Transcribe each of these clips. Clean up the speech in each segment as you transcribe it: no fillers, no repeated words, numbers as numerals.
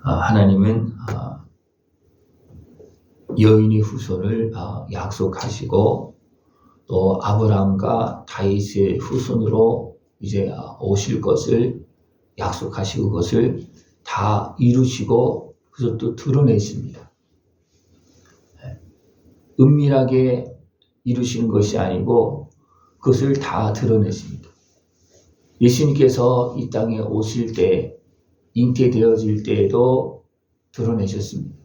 하나님은 여인의 후손을 약속하시고 또 아브라함과 다윗의 후손으로 이제 오실 것을 약속하시고 그것을 다 이루시고 그것을 또 드러내십니다. 은밀하게 이루시는 것이 아니고 그것을 다 드러내십니다. 예수님께서 이 땅에 오실 때 잉태되어질 때에도 드러내셨습니다.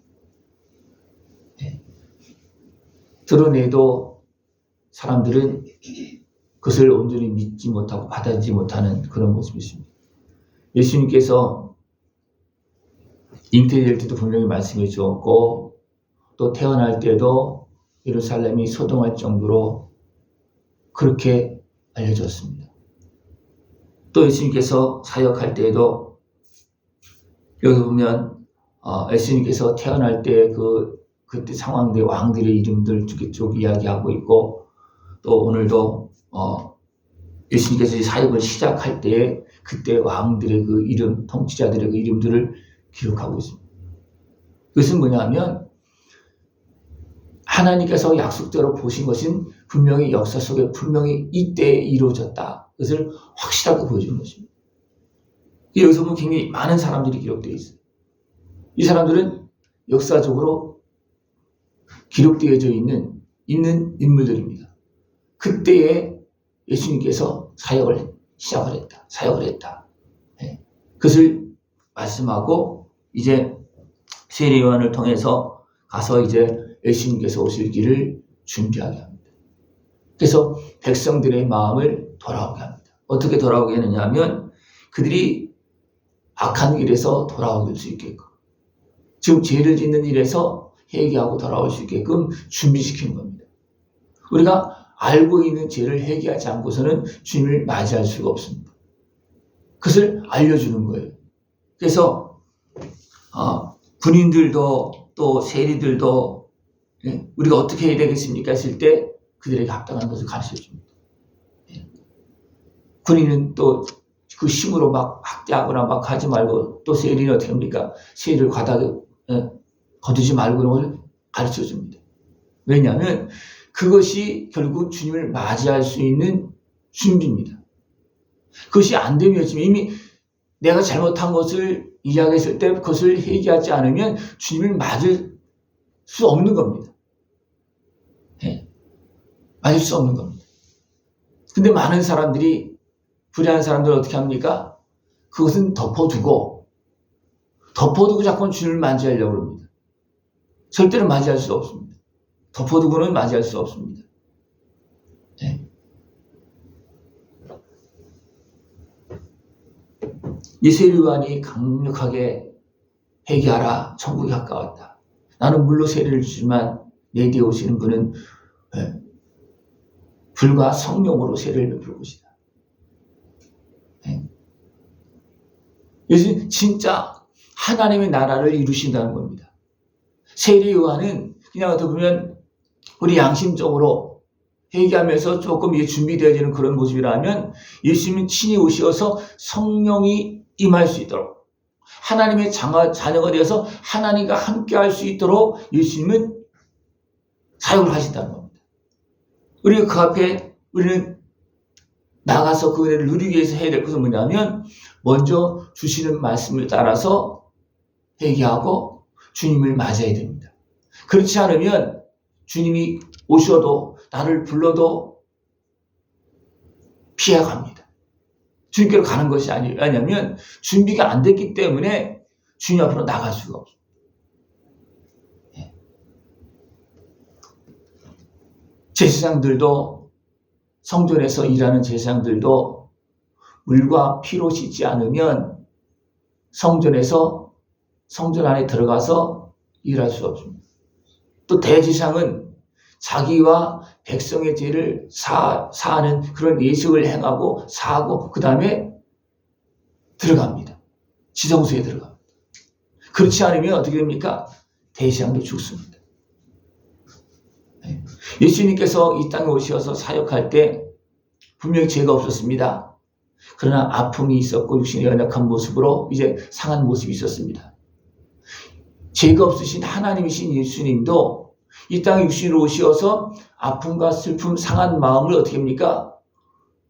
드러내도 사람들은 그것을 온전히 믿지 못하고 받아들이지 못하는 그런 모습이십니다. 예수님께서 잉태될 때도 분명히 말씀해 주었고 또 태어날 때도 예루살렘이 소동할 정도로 그렇게 알려졌습니다. 또 예수님께서 사역할 때에도 여기 보면 예수님께서 태어날 때 그때 상황대 왕들의 이름들 쭉 이야기하고 있고 또 오늘도 예수님께서 사역을 시작할 때 그때 왕들의 그 이름, 통치자들의 그 이름들을 기록하고 있습니다. 그것은 뭐냐면 하나님께서 약속대로 보신 것은 분명히 역사 속에 분명히 이때에 이루어졌다. 그것을 확실하게 보여주는 것입니다. 여기서 보면 굉장히 많은 사람들이 기록되어 있어요. 이 사람들은 역사적으로 기록되어져 있는 인물들입니다. 그때에 예수님께서 사역을 했다. 그것을 말씀하고 이제 세례 요한을 통해서 가서 이제 예수님께서 오실 길을 준비하게 합니다. 그래서 백성들의 마음을 돌아오게 합니다. 어떻게 돌아오게 하느냐 하면 그들이 악한 길에서 돌아올 수 있게끔 지금 죄를 짓는 일에서 회개하고 돌아올 수 있게끔 준비시키는 겁니다. 우리가 알고 있는 죄를 회개하지 않고서는 주님을 맞이할 수가 없습니다. 그것을 알려주는 거예요. 그래서 군인들도 또 세리들도 우리가 어떻게 해야 되겠습니까 했을 때 그들에게 합당한 것을 가르쳐줍니다. 군인은 또 그 힘으로 막 학대하거나 막 하지 말고 또 세리는 어떻게 합니까? 세리를 과다하게 거두지 말고 그런 걸 가르쳐줍니다. 왜냐하면 그것이 결국 주님을 맞이할 수 있는 준비입니다. 그것이 안 되면 지금 이미 내가 잘못한 것을 이야기했을 때 그것을 회개하지 않으면 주님을 맞을 수 없는 겁니다. 맞을 수 없는 겁니다. 근데 많은 사람들이 불의한 사람들은 어떻게 합니까? 그것은 덮어두고 자꾸 주님을 맞이하려고 합니다. 절대로 맞이할 수 없습니다. 덮어두고는 맞이할 수 없습니다. 이 세례 요한이 강력하게 회개하라, 천국이 가까웠다. 나는 물로 세례를 주지만 내 뒤에 오시는 분은 불과 성령으로 세례를 베풀 것이다. 예수님 진짜 하나님의 나라를 이루신다는 겁니다. 세례 요한은 그냥 어떻게 보면 우리 양심적으로 회개하면서 조금 준비되어지는 그런 모습이라면 예수님은 친히 오셔서 성령이 임할 수 있도록 하나님의 자녀가 되어서 하나님과 함께 할 수 있도록 예수님은 사역을 하신다는 겁니다. 우리가 그 앞에 우리는 나가서 그 은혜를 누리기 위해서 해야 될 것은 뭐냐면 먼저 주시는 말씀을 따라서 회개하고 주님을 맞아야 됩니다. 그렇지 않으면 주님이 오셔도 나를 불러도 피해갑니다. 주님께로 가는 것이 아니에요. 왜냐하면 준비가 안 됐기 때문에 주님 앞으로 나갈 수가 없어요. 제사장들도 성전에서 일하는 제사장들도 물과 피로 씻지 않으면 성전 안에 들어가서 일할 수 없습니다. 또 대제사장은 자기와 백성의 죄를 사하는 그런 예식을 행하고 사하고 그 다음에 들어갑니다. 지성소에 들어갑니다. 그렇지 않으면 어떻게 됩니까? 대제사장도 죽습니다. 예수님께서 이 땅에 오셔서 사역할 때 분명히 죄가 없었습니다. 그러나 아픔이 있었고 육신의 연약한 모습으로 이제 상한 모습이 있었습니다. 죄가 없으신 하나님이신 예수님도 이 땅에 육신으로 오셔서 아픔과 슬픔, 상한 마음을 어떻게 합니까?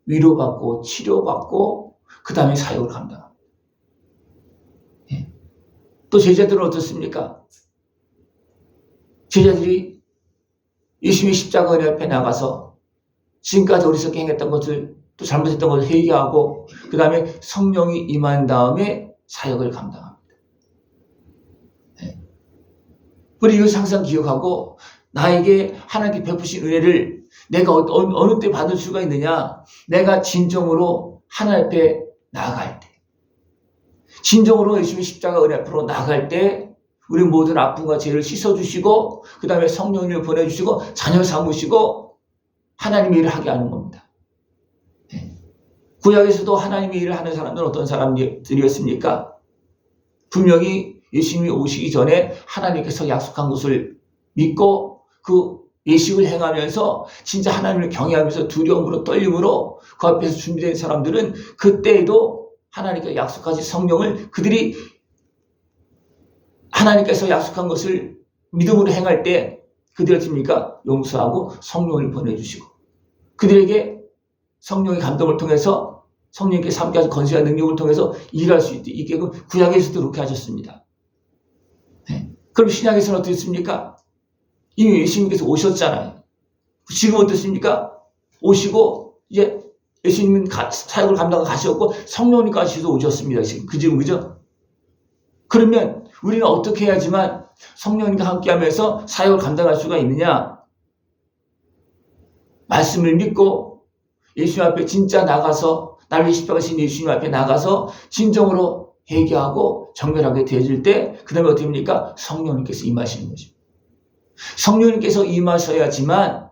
위로받고 치료받고 그 다음에 사역을 감당합니다. 또 제자들은 어떻습니까? 제자들이 예수님의 십자가 은혜 앞에 나가서 지금까지 어리석게 행했던 것을 또 잘못했던 것을 회개하고 그 다음에 성령이 임한 다음에 사역을 감당합니다. 우리 이것을 항상 기억하고 나에게 하나님께 베푸신 은혜를 내가 어느 때 받을 수가 있느냐? 내가 진정으로 하나님 앞에 나아갈 때, 진정으로 예수님의 십자가 은혜 앞으로 나아갈 때 우리 모든 아픔과 죄를 씻어주시고 그 다음에 성령님을 보내주시고 자녀 삼으시고 하나님의 일을 하게 하는 겁니다. 구약에서도 하나님의 일을 하는 사람들은 어떤 사람들이었습니까? 분명히 예수님이 오시기 전에 하나님께서 약속한 것을 믿고 그 예식을 행하면서 진짜 하나님을 경외하면서 두려움으로 떨림으로 그 앞에서 준비된 사람들은 그때에도 하나님께서 약속하신 성령을 그들이 하나님께서 약속한 것을 믿음으로 행할 때 그들을 습니까 용서하고 성령을 보내주시고 그들에게 성령의 감동을 통해서 성령께서 함께 하신 건세와 능력을 통해서 일할 수 있게 이게 구약에서도 그렇게 하셨습니다. 그럼 신약에서는 어떻습니까? 이미 예수님께서 오셨잖아요. 지금 어떻습니까? 오시고 이제 예수님은 사역을 감당하고 가셨고 성령님까지도 오셨습니다. 지금 그죠? 그러면 우리는 어떻게 해야지만 성령님과 함께하면서 사역을 감당할 수가 있느냐? 말씀을 믿고 예수님 앞에 진짜 나가서 나를 십자가신 예수님 앞에 나가서 진정으로 회개하고 정결하게 되어질 때 그 다음에 어떻게 됩니까? 성령님께서 임하시는 것입니다. 성령님께서 임하셔야지만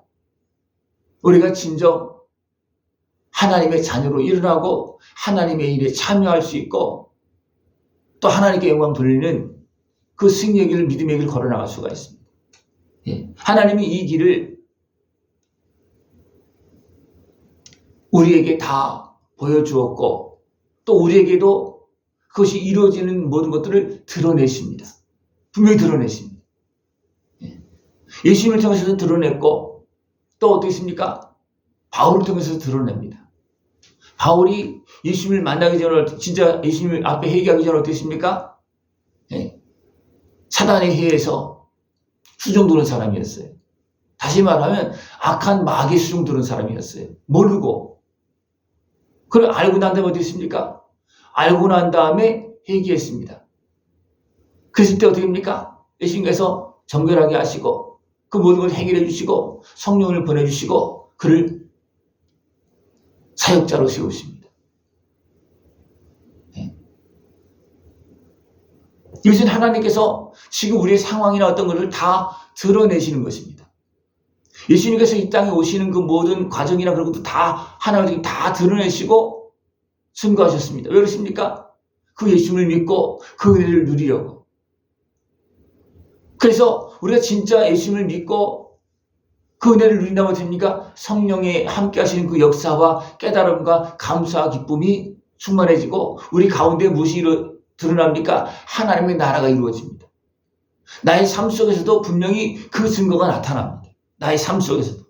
우리가 진정 하나님의 자녀로 일어나고 하나님의 일에 참여할 수 있고 또 하나님께 영광 돌리는 그 승리의 길을 믿음의 길을 걸어나갈 수가 있습니다. 하나님이 이 길을 우리에게 다 보여주었고 또 우리에게도 그것이 이루어지는 모든 것들을 드러내십니다. 분명히 드러내십니다. 예수님을 통해서도 드러냈고 또 어떻습니까? 바울을 통해서도 드러냅니다. 바울이 예수님을 만나기 전에 진짜 예수님 앞에 회개하기 전에 어떻습니까? 사단에 의해서 수종드는 사람이었어요. 다시 말하면 악한 마귀에 수종드는 사람이었어요. 모르고. 그걸 알고 난 다음에 어떻습니까? 알고 난 다음에 회개했습니다. 그랬을 때 어떻게 됩니까? 예수님께서 정결하게 하시고 그 모든 걸 해결해 주시고 성령을 보내주시고 그를 사역자로 세우십니다. 이것은 하나님께서 지금 우리의 상황이나 어떤 것을 다 드러내시는 것입니다. 예수님께서 이 땅에 오시는 그 모든 과정이나 그런 것도 다 하나님 다 드러내시고 증거하셨습니다. 왜 그렇습니까? 그 예수님을 믿고 그 은혜를 누리려고. 그래서 우리가 진짜 예수님을 믿고 그 은혜를 누린다면 됩니까? 성령의 함께 하시는 그 역사와 깨달음과 감사와 기쁨이 충만해지고 우리 가운데 무엇이 드러납니까? 하나님의 나라가 이루어집니다. 나의 삶 속에서도 분명히 그 증거가 나타납니다. 나의 삶 속에서도.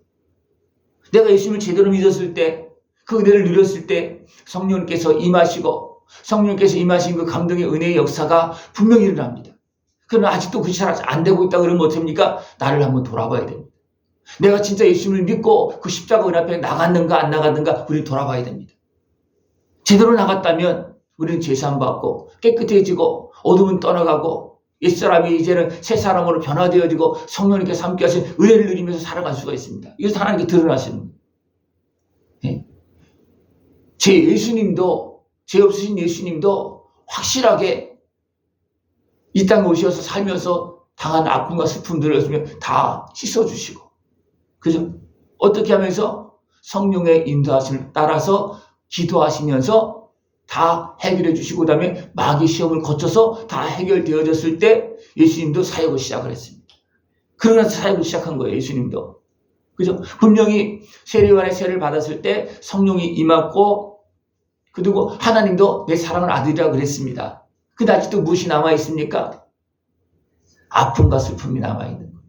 내가 예수님을 제대로 믿었을 때, 그 은혜를 누렸을 때 성령님께서 임하시고 성령님께서 임하신 그 감동의 은혜의 역사가 분명히 일어납니다. 그러나 아직도 그것이 잘 안 되고 있다 그러면 어떡합니까? 나를 한번 돌아봐야 됩니다. 내가 진짜 예수님을 믿고 그 십자가 은 앞에 나갔는가 안 나갔는가 우리는 돌아봐야 됩니다. 제대로 나갔다면 우리는 제사함 받고 깨끗해지고 어둠은 떠나가고 옛사람이 이제는 새 사람으로 변화되어지고 성령님께서 함께 하신 은혜를 누리면서 살아갈 수가 있습니다. 이것은 하나님께 드러나시는 거예요. 제 예수님도 죄 없으신 예수님도 확실하게 이 땅에 오셔서 살면서 당한 아픔과 슬픔들을 다 씻어주시고 그죠? 어떻게 하면서 성령의 인도하심을 따라서 기도하시면서 다 해결해 주시고 그 다음에 마귀 시험을 거쳐서 다 해결되어졌을 때 예수님도 사역을 시작을 했습니다. 그러면서 사역을 시작한 거예요. 예수님도. 그죠? 분명히 세례요한의 세례를 받았을 때 성령이 임했고 그리고 하나님도 내 사랑하는 아들이라고 그랬습니다. 근데 아직도 무엇이 남아있습니까? 아픔과 슬픔이 남아있는 거예요.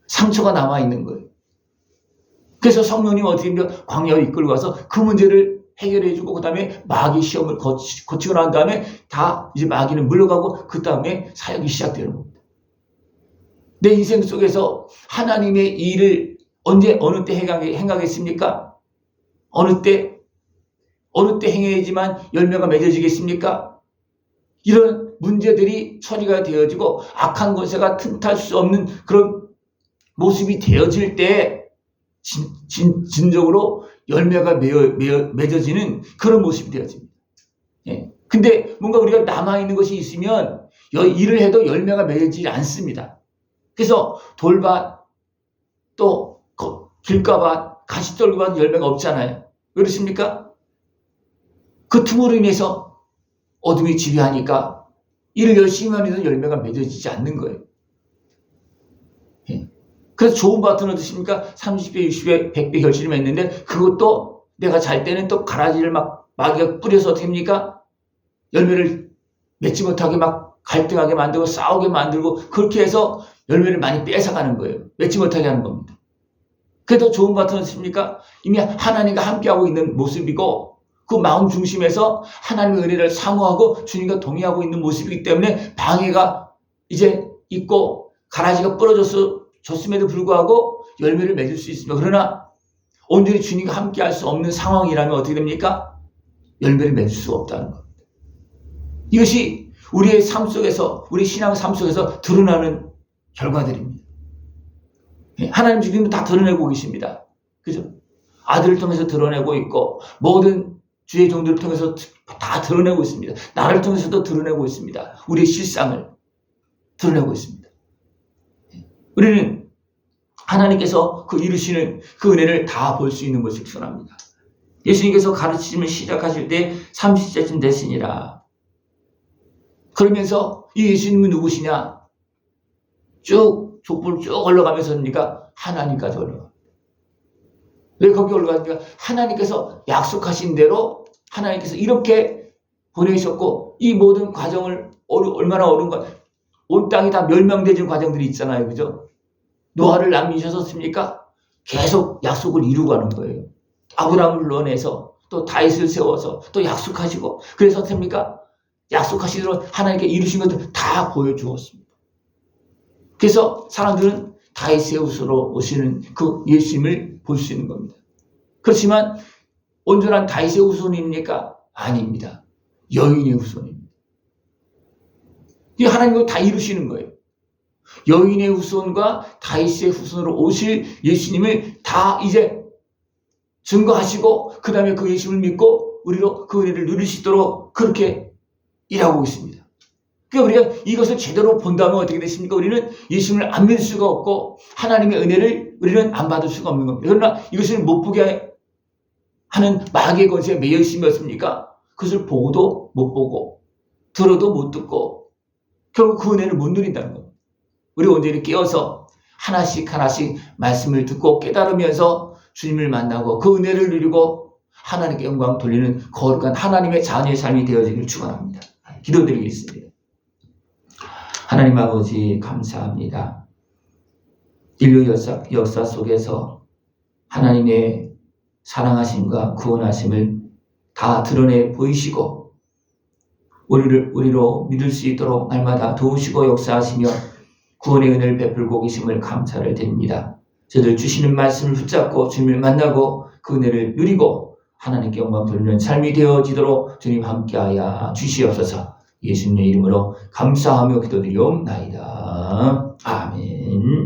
상처가 남아있는 거예요. 그래서 성령님 어떻게 광야로 이끌고 가서 그 문제를 해결해주고 그 다음에 마귀 시험을 거치고 난 다음에 다 이제 마귀는 물러가고 그 다음에 사역이 시작되는 겁니다. 내 인생 속에서 하나님의 일을 언제 어느 때 행하겠습니까? 어느 때 행해야지만 열매가 맺어지겠습니까? 이런 문제들이 처리가 되어지고 악한 권세가 틈탈 수 없는 그런 모습이 되어질 때 진정으로 열매가 맺어지는 그런 모습이 되어집니다. 예. 근데 뭔가 우리가 남아있는 것이 있으면 일을 해도 열매가 맺어지지 않습니다. 그래서 돌밭, 또 길가밭, 가시떨기밭 열매가 없잖아요. 그렇습니까? 그 틈으로 인해서 어둠이 지배하니까 일을 열심히 하면서 열매가 맺어지지 않는 거예요. 예. 그래서 좋은 밭은 어떻습니까? 30배, 60배, 100배 결실을 맺는데 그것도 내가 잘 때는 또 가라지를 막 마귀가 뿌려서 어떻게 합니까? 열매를 맺지 못하게 막 갈등하게 만들고 싸우게 만들고 그렇게 해서 열매를 많이 뺏어가는 거예요. 맺지 못하게 하는 겁니다. 그래도 좋은 밭은 어떻습니까? 이미 하나님과 함께하고 있는 모습이고 그 마음 중심에서 하나님의 은혜를 사모하고 주님과 동의하고 있는 모습이기 때문에 방해가 이제 있고 가라지가 부러졌음에도 불구하고 열매를 맺을 수 있습니다. 그러나 온전히 주님과 함께할 수 없는 상황이라면 어떻게 됩니까? 열매를 맺을 수가 없다는 겁니다. 이것이 우리의 삶 속에서 우리 신앙 삶 속에서 드러나는 결과들입니다. 하나님 지금 다 드러내고 계십니다. 그죠? 아들을 통해서 드러내고 있고 모든 주의 종들을 통해서 다 드러내고 있습니다. 나를 통해서도 드러내고 있습니다. 우리의 실상을 드러내고 있습니다. 우리는 하나님께서 그 이루시는 그 은혜를 다 볼 수 있는 것이 필요합니다. 예수님께서 가르치심을 시작하실 때 30세쯤 됐으니라. 그러면서 이 예수님은 누구시냐? 쭉 족보를 쭉 올라가면서입니까? 하나님까지 올라갑니다. 왜 거기 올라가니까 하나님께서 약속하신 대로 하나님께서 이렇게 보내셨고 이 모든 과정을 얼마나 어려운가 온 땅이 다 멸망되는 과정들이 있잖아요. 그죠? 노아를 남기셨습니까? 계속 약속을 이루고 가는 거예요. 아브라함을 불러내서 또 다윗을 세워서 또 약속하시고 그래서 어떻습니까? 약속하신 대로 하나님께 이루신 것들 다 보여주었습니다. 그래서 사람들은 다윗의 후손으로 오시는 그 예수님을 볼 수 있는 겁니다. 그렇지만 온전한 다윗의 후손입니까? 아닙니다. 여인의 후손입니다. 이 하나님은 다 이루시는 거예요. 여인의 후손과 다윗의 후손으로 오실 예수님을 다 이제 증거하시고 그 다음에 그 예수님을 믿고 우리로 그 은혜를 누릴 수 있도록 그렇게 일하고 있습니다. 그러니까 우리가 이것을 제대로 본다면 어떻게 됐습니까? 우리는 예수님을 안 믿을 수가 없고 하나님의 은혜를 우리는 안 받을 수가 없는 겁니다. 그러나 이것을 못 보게 하는 마귀의 권세에 매여 있으면 어떻습니까? 그것을 보고도 못 보고 들어도 못 듣고 결국 그 은혜를 못 누린다는 겁니다. 우리 온전히 깨어서 하나씩 말씀을 듣고 깨달으면서 주님을 만나고 그 은혜를 누리고 하나님께 영광 돌리는 거룩한 하나님의 자녀의 삶이 되어지기를 축원합니다. 기도드리겠습니다. 하나님 아버지 감사합니다. 인류 역사 속에서 하나님의 사랑하심과 구원하심을 다 드러내 보이시고 우리로 믿을 수 있도록 날마다 도우시고 역사하시며 구원의 은혜를 베풀고 계심을 감사를 드립니다. 저들 주시는 말씀을 붙잡고 주님을 만나고 그 은혜를 누리고 하나님께 영광 돌리는 삶이 되어지도록 주님 함께하여 주시옵소서. 예수님의 이름으로 감사하며 기도드리옵나이다. 아멘.